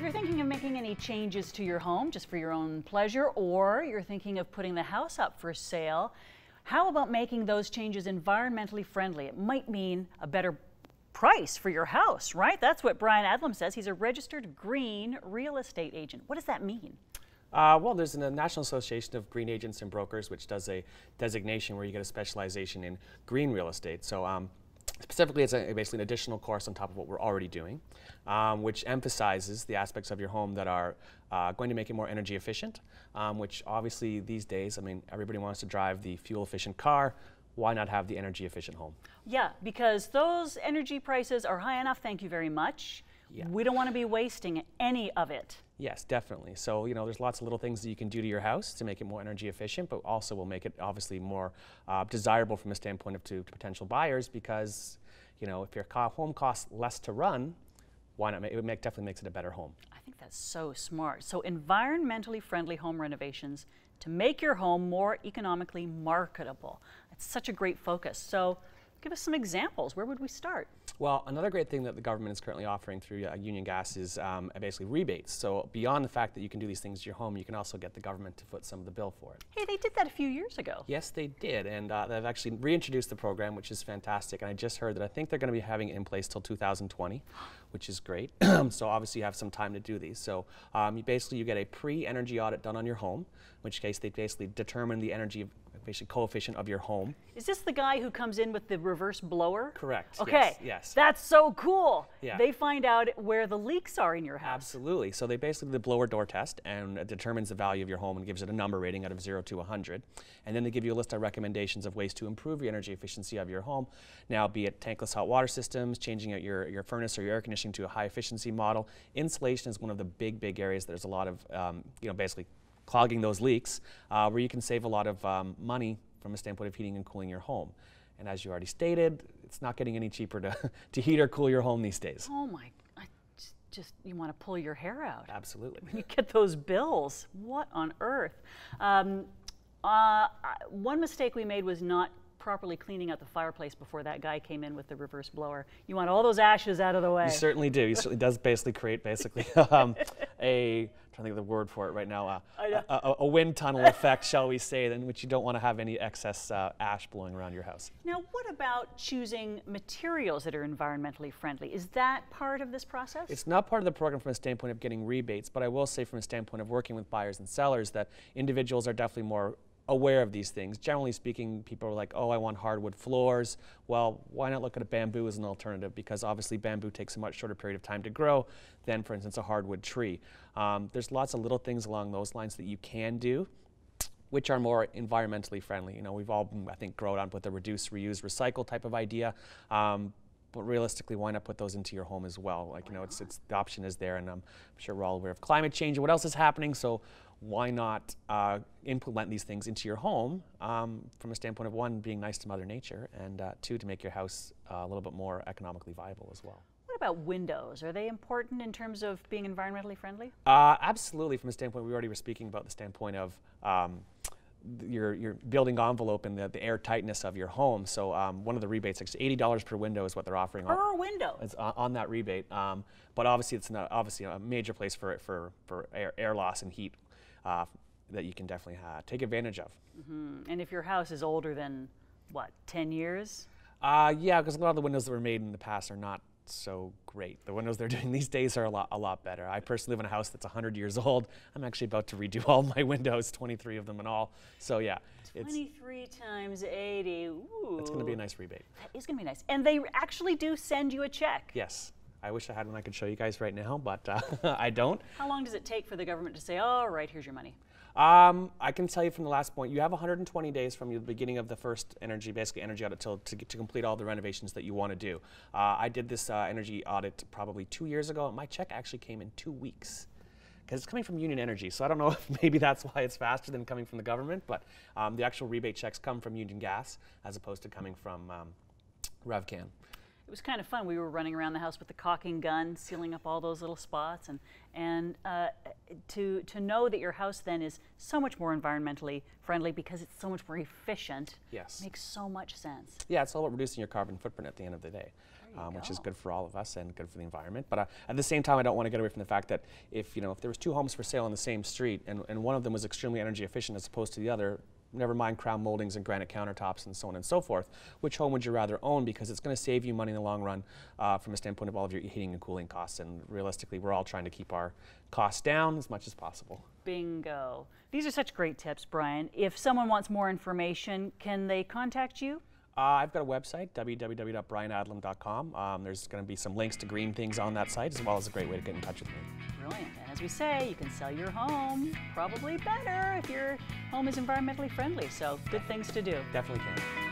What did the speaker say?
If you're thinking of making any changes to your home just for your own pleasure, or you're thinking of putting the house up for sale, how about making those changes environmentally friendly? It might mean a better price for your house, right? That's what Bryan Adlam says. He's a registered green real estate agent. What does that mean? Well, there's a National Association of Green Agents and Brokers, which does a designation where you get a specialization in green real estate. So specifically, it's basically an additional course on top of what we're already doing, which emphasizes the aspects of your home that are going to make it more energy efficient, which obviously these days, I mean, everybody wants to drive the fuel efficient car. Why not have the energy efficient home? Yeah, because those energy prices are high enough, thank you very much. Yeah. We don't want to be wasting any of it. Yes, definitely. So, you know, there's lots of little things that you can do to your house to make it more energy efficient, but also will make it obviously more desirable from a standpoint of to potential buyers, because, you know, if your home costs less to run, why not? It definitely makes it a better home. I think that's so smart. So environmentally friendly home renovations to make your home more economically marketable. It's such a great focus. So give us some examples. Where would we start? Well, another great thing that the government is currently offering through Union Gas is basically rebates. So beyond the fact that you can do these things to your home, you can also get the government to foot some of the bill for it. Hey, they did that a few years ago. Yes, they did, and they've actually reintroduced the program, which is fantastic. And I just heard that I think they're going to be having it in place till 2020, which is great. So obviously you have some time to do these. So you get a pre-energy audit done on your home, in which case they basically determine the energy coefficient of your home. Is this the guy who comes in with the reverse blower? Correct. Okay. Yes. That's so cool. Yeah. They find out where the leaks are in your house. Absolutely. So they basically do the blower door test, and it determines the value of your home and gives it a number rating out of 0 to 100. And then they give you a list of recommendations of ways to improve your energy efficiency of your home. Now, be it tankless hot water systems, changing out your furnace or your air conditioning to a high efficiency model. Insulation is one of the big areas. There's a lot of, basically clogging those leaks, where you can save a lot of money from a standpoint of heating and cooling your home. And as you already stated, it's not getting any cheaper to heat or cool your home these days. Oh my, you want to pull your hair out. Absolutely. When you get those bills, what on earth? One mistake we made was not properly cleaning out the fireplace before that guy came in with the reverse blower. You want all those ashes out of the way. You certainly do. He certainly does basically create I'm trying to think of the word for it right now, a wind tunnel effect, shall we say, in which you don't want to have any excess ash blowing around your house. Now, what about choosing materials that are environmentally friendly? Is that part of this process? It's not part of the program from a standpoint of getting rebates, but I will say from a standpoint of working with buyers and sellers that individuals are definitely more aware of these things. Generally speaking, people are like, oh, I want hardwood floors. Well, why not look at a bamboo as an alternative? Because obviously bamboo takes a much shorter period of time to grow than, for instance, a hardwood tree. There's lots of little things along those lines that you can do, which are more environmentally friendly. You know, we've all, I think, grown up with the reduce, reuse, recycle type of idea. But realistically, why not put those into your home as well? Like, you know, it's the option is there, and I'm sure we're all aware of climate change and what else is happening. So why not implement these things into your home from a standpoint of, one, being nice to Mother Nature, and two, to make your house a little bit more economically viable as well. What about windows? Are they important in terms of being environmentally friendly? Absolutely. From a standpoint, we already were speaking about the standpoint of your building envelope and the air tightness of your home. So one of the rebates, actually $80 per window is what they're offering. Per window? It's on that rebate. But obviously it's not a major place for air loss and heat that you can definitely take advantage of. Mm-hmm. And if your house is older than, what, 10 years? Yeah, because a lot of the windows that were made in the past are not so great. The windows they're doing these days are a lot better. I personally live in a house that's 100 years old. I'm actually about to redo all my windows, 23 of them in all. So yeah. 23 times 80, ooh. It's going to be a nice rebate. That is going to be nice. And they actually do send you a check. Yes. I wish I had one I could show you guys right now, but I don't. How long does it take for the government to say, all right, here's your money? I can tell you from the last point, you have 120 days from the beginning of the first energy audit to complete all the renovations that you want to do. I did this energy audit probably 2 years ago, and my check actually came in 2 weeks. Because it's coming from Union Energy, so I don't know if maybe that's why it's faster than coming from the government, but the actual rebate checks come from Union Gas as opposed to coming from RevCan. It was kind of fun. We were running around the house with the caulking gun, sealing up all those little spots, and to know that your house then is so much more environmentally friendly because it's so much more efficient. Yes. Makes so much sense. Yeah, it's all about reducing your carbon footprint at the end of the day. which is good for all of us and good for the environment. But at the same time, I don't want to get away from the fact that if there was 2 homes for sale on the same street and one of them was extremely energy efficient as opposed to the other, never mind crown moldings and granite countertops and so on and so forth, which home would you rather own? Because it's going to save you money in the long run from a standpoint of all of your heating and cooling costs. And realistically, we're all trying to keep our costs down as much as possible. Bingo. These are such great tips, Bryan. If someone wants more information, can they contact you? I've got a website, www.bryanadlam.com. There's going to be some links to green things on that site, as well as a great way to get in touch with me. Brilliant. And as we say, you can sell your home probably better if your home is environmentally friendly. So good things to do. Definitely can.